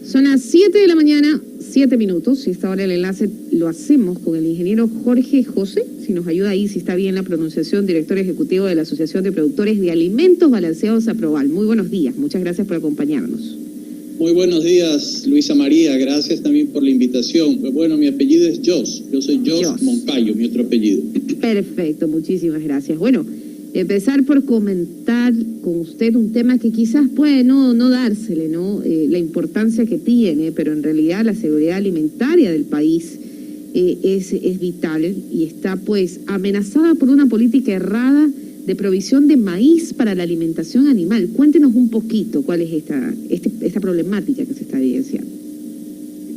Son las 7 de la mañana, 7 minutos, y esta hora el enlace lo hacemos con el ingeniero Jorge José, si nos ayuda ahí, si está bien la pronunciación, director ejecutivo de la Asociación de Productores de Alimentos Balanceados Aproval. Muy buenos días, muchas gracias por acompañarnos. Muy buenos días, Luisa María, gracias también por la invitación. Bueno, mi apellido es Jos, yo soy Jos Moncayo, mi otro apellido. Perfecto, muchísimas gracias. Bueno, empezar por comentar con usted un tema que quizás puede no dársele, ¿no? La importancia que tiene, pero en realidad la seguridad alimentaria del país es vital y está pues amenazada por una política errada de provisión de maíz para la alimentación animal. Cuéntenos un poquito cuál es esta problemática que se está evidenciando.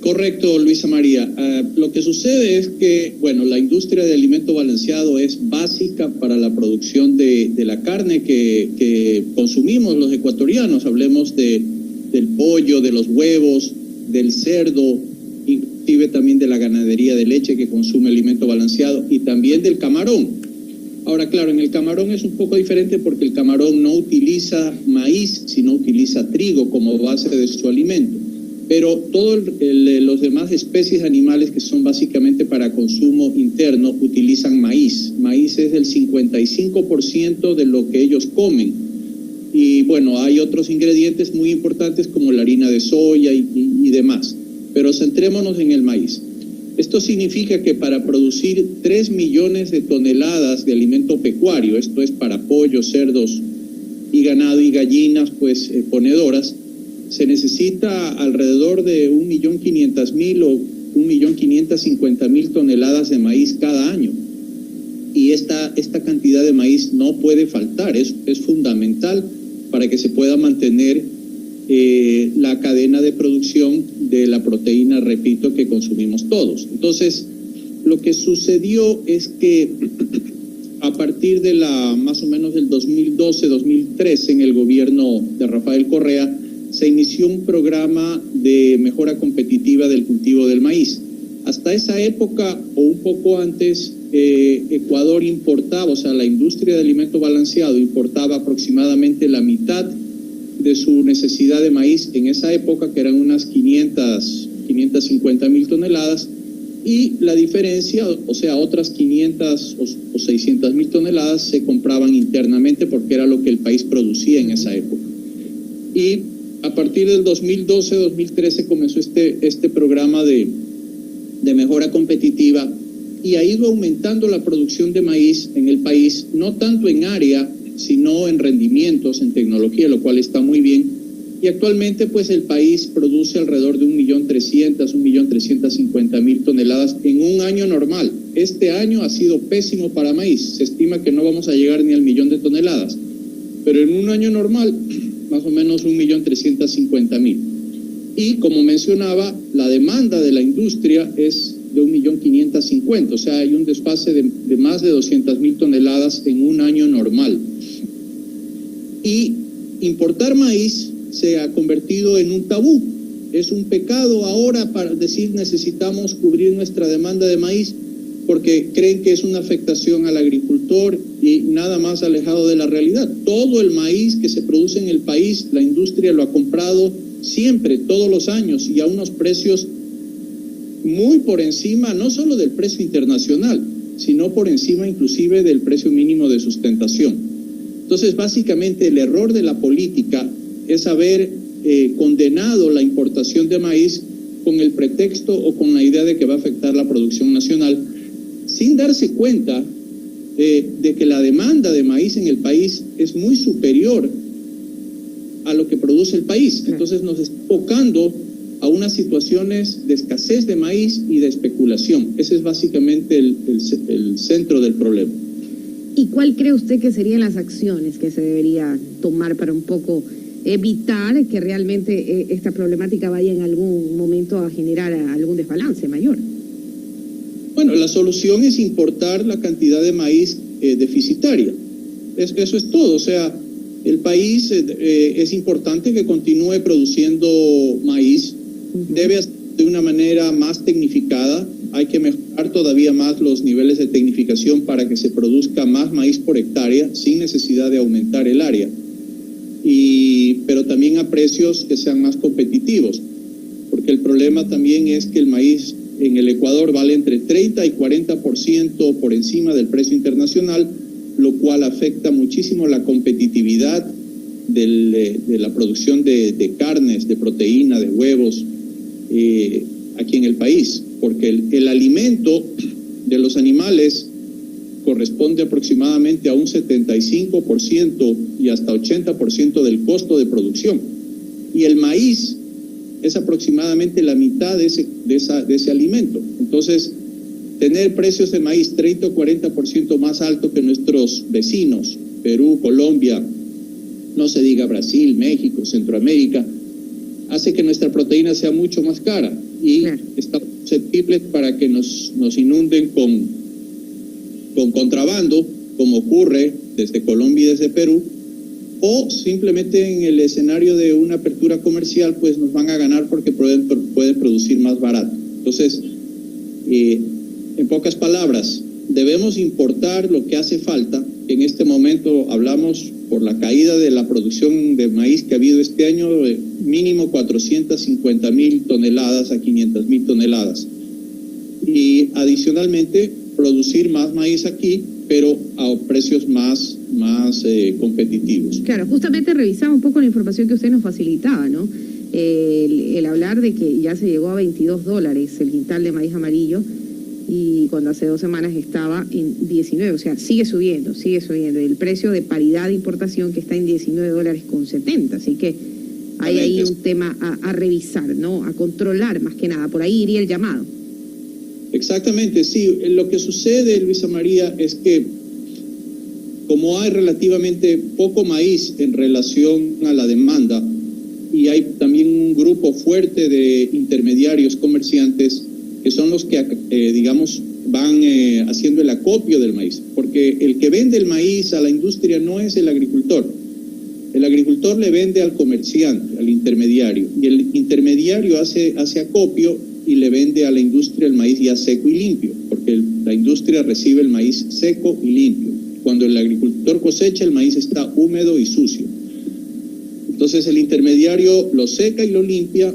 Correcto, Luisa María. Lo que sucede es que, bueno, la industria de alimento balanceado es básica para la producción de la carne que consumimos los ecuatorianos. Hablemos del pollo, de los huevos, del cerdo, inclusive también de la ganadería de leche que consume alimento balanceado y también del camarón. Ahora, claro, en el camarón es un poco diferente porque el camarón no utiliza maíz, sino utiliza trigo como base de su alimento. Pero todos los demás especies animales que son básicamente para consumo interno utilizan maíz. Maíz es el 55% de lo que ellos comen. Y bueno, hay otros ingredientes muy importantes como la harina de soya y demás. Pero centrémonos en el maíz. Esto significa que para producir 3 millones de toneladas de alimento pecuario, esto es para pollos, cerdos y ganado y gallinas pues ponedoras, se necesita alrededor de 1.500.000 o 1.550.000 toneladas de maíz cada año. Y esta cantidad de maíz no puede faltar, es fundamental para que se pueda mantener la cadena de producción de la proteína, repito, que consumimos todos. Entonces, lo que sucedió es que a partir de más o menos del 2012-2013, en el gobierno de Rafael Correa, se inició un programa de mejora competitiva del cultivo del maíz. Hasta esa época, o un poco antes, Ecuador importaba, o sea, la industria de alimento balanceado importaba aproximadamente la mitad de su necesidad de maíz en esa época, que eran unas 550.000 toneladas, y la diferencia, o sea, otras 500 o 600.000 toneladas se compraban internamente porque era lo que el país producía en esa época. Y a partir del 2012-2013 comenzó este programa de mejora competitiva y ha ido aumentando la producción de maíz en el país, no tanto en área, sino en rendimientos, en tecnología, lo cual está muy bien. Y actualmente pues el país produce alrededor de 1.300.000, 1.350.000 toneladas en un año normal. Este año ha sido pésimo para maíz, se estima que no vamos a llegar ni al 1.000.000 de toneladas, pero en un año normal más o menos 1.350.000. Y como mencionaba, la demanda de la industria es de 1.550.000, o sea, hay un desfase de más de 200.000 toneladas en un año normal. Y importar maíz se ha convertido en un tabú. Es un pecado ahora para decir necesitamos cubrir nuestra demanda de maíz porque creen que es una afectación al agricultor y nada más alejado de la realidad. Todo el maíz que se produce en el país, la industria lo ha comprado siempre, todos los años y a unos precios muy por encima, no solo del precio internacional, sino por encima inclusive del precio mínimo de sustentación. Entonces, básicamente, el error de la política es haber condenado la importación de maíz con el pretexto o con la idea de que va a afectar la producción nacional, sin darse cuenta de que la demanda de maíz en el país es muy superior a lo que produce el país. Entonces, nos está enfocando a unas situaciones de escasez de maíz y de especulación. Ese es básicamente el centro del problema. ¿Y cuál cree usted que serían las acciones que se debería tomar para un poco evitar que realmente esta problemática vaya en algún momento a generar algún desbalance mayor? Bueno, la solución es importar la cantidad de maíz deficitaria. Eso es todo. O sea, el país es importante que continúe produciendo maíz. Debe hacerlo de una manera más tecnificada. Hay que mejorar todavía más los niveles de tecnificación para que se produzca más maíz por hectárea sin necesidad de aumentar el área. Pero también a precios que sean más competitivos. porque el problema también es que el maíz en el Ecuador vale entre 30 y 40% por encima del precio internacional, lo cual afecta muchísimo la competitividad de la producción de carnes, de proteína, de huevos aquí en el país, porque el alimento de los animales corresponde aproximadamente a un 75% y hasta 80% del costo de producción, y el maíz es aproximadamente la mitad de ese alimento. Entonces, tener precios de maíz 30 o 40% más alto que nuestros vecinos, Perú, Colombia, no se diga Brasil, México, Centroamérica, hace que nuestra proteína sea mucho más cara y claro, está susceptible para que nos inunden con contrabando, como ocurre desde Colombia y desde Perú, o simplemente en el escenario de una apertura comercial, pues nos van a ganar porque pueden producir más barato. Entonces, en pocas palabras, debemos importar lo que hace falta. En este momento hablamos por la caída de la producción de maíz que ha habido este año, mínimo 450,000 toneladas a 500,000 toneladas. Y adicionalmente, producir más maíz aquí, pero a precios más competitivos. Claro, justamente revisaba un poco la información que usted nos facilitaba, ¿no? El hablar de que ya se llegó a $22 el quintal de maíz amarillo, y cuando hace 2 semanas estaba en 19, o sea, sigue subiendo. El precio de paridad de importación que está en $19.70, así que hay ahí un tema a revisar, ¿no? A controlar más que nada, por ahí iría el llamado. Exactamente, sí. Lo que sucede, Luisa María, es que como hay relativamente poco maíz en relación a la demanda y hay también un grupo fuerte de intermediarios comerciantes que son los que, van haciendo el acopio del maíz, porque el que vende el maíz a la industria no es el agricultor. El agricultor le vende al comerciante, al intermediario, y el intermediario hace acopio y le vende a la industria el maíz ya seco y limpio, porque la industria recibe el maíz seco y limpio. Cuando el agricultor cosecha, el maíz está húmedo y sucio. Entonces el intermediario lo seca y lo limpia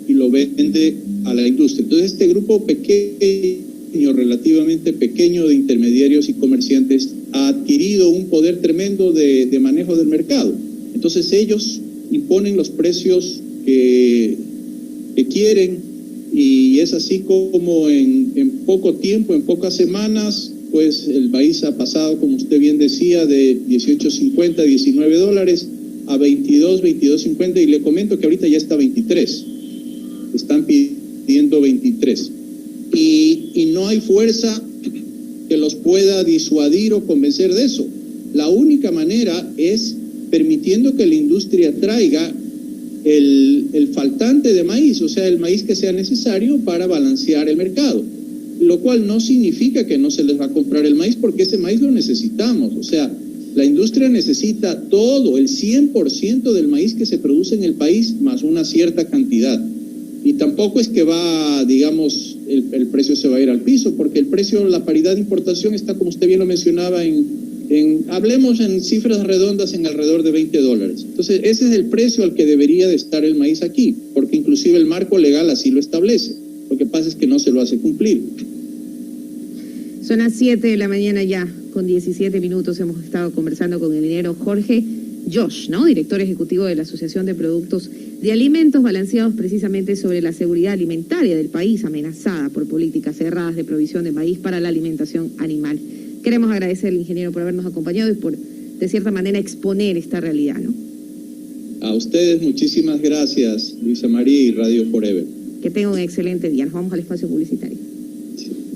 y lo vende a la industria. Entonces este grupo pequeño, relativamente pequeño de intermediarios y comerciantes ha adquirido un poder tremendo de manejo del mercado. Entonces ellos imponen los precios que quieren, y es así como en poco tiempo, en pocas semanas, pues el maíz ha pasado, como usted bien decía, de $18.50, $19 a 22.50, y le comento que ahorita ya está 23. Están pidiendo 23. Y no hay fuerza que los pueda disuadir o convencer de eso. La única manera es permitiendo que la industria traiga el faltante de maíz, o sea, el maíz que sea necesario para balancear el mercado, lo cual no significa que no se les va a comprar el maíz, porque ese maíz lo necesitamos. O sea, la industria necesita todo, el 100% del maíz que se produce en el país, más una cierta cantidad. Y tampoco es que el precio se va a ir al piso, porque el precio, la paridad de importación está, como usted bien lo mencionaba, hablemos en cifras redondas, en alrededor de $20. Entonces, ese es el precio al que debería de estar el maíz aquí, porque inclusive el marco legal así lo establece. Lo que pasa es que no se lo hace cumplir. Son las 7 de la mañana ya, con 17 minutos. Hemos estado conversando con el ingeniero Jorge Josh, ¿no? Director ejecutivo de la Asociación de Productos de Alimentos Balanceados, precisamente sobre la seguridad alimentaria del país, amenazada por políticas cerradas de provisión de maíz para la alimentación animal. Queremos agradecer al ingeniero por habernos acompañado y por, de cierta manera, exponer esta realidad, ¿no? A ustedes muchísimas gracias, Luisa María y Radio Forever. Que tengan un excelente día. Nos vamos al espacio publicitario.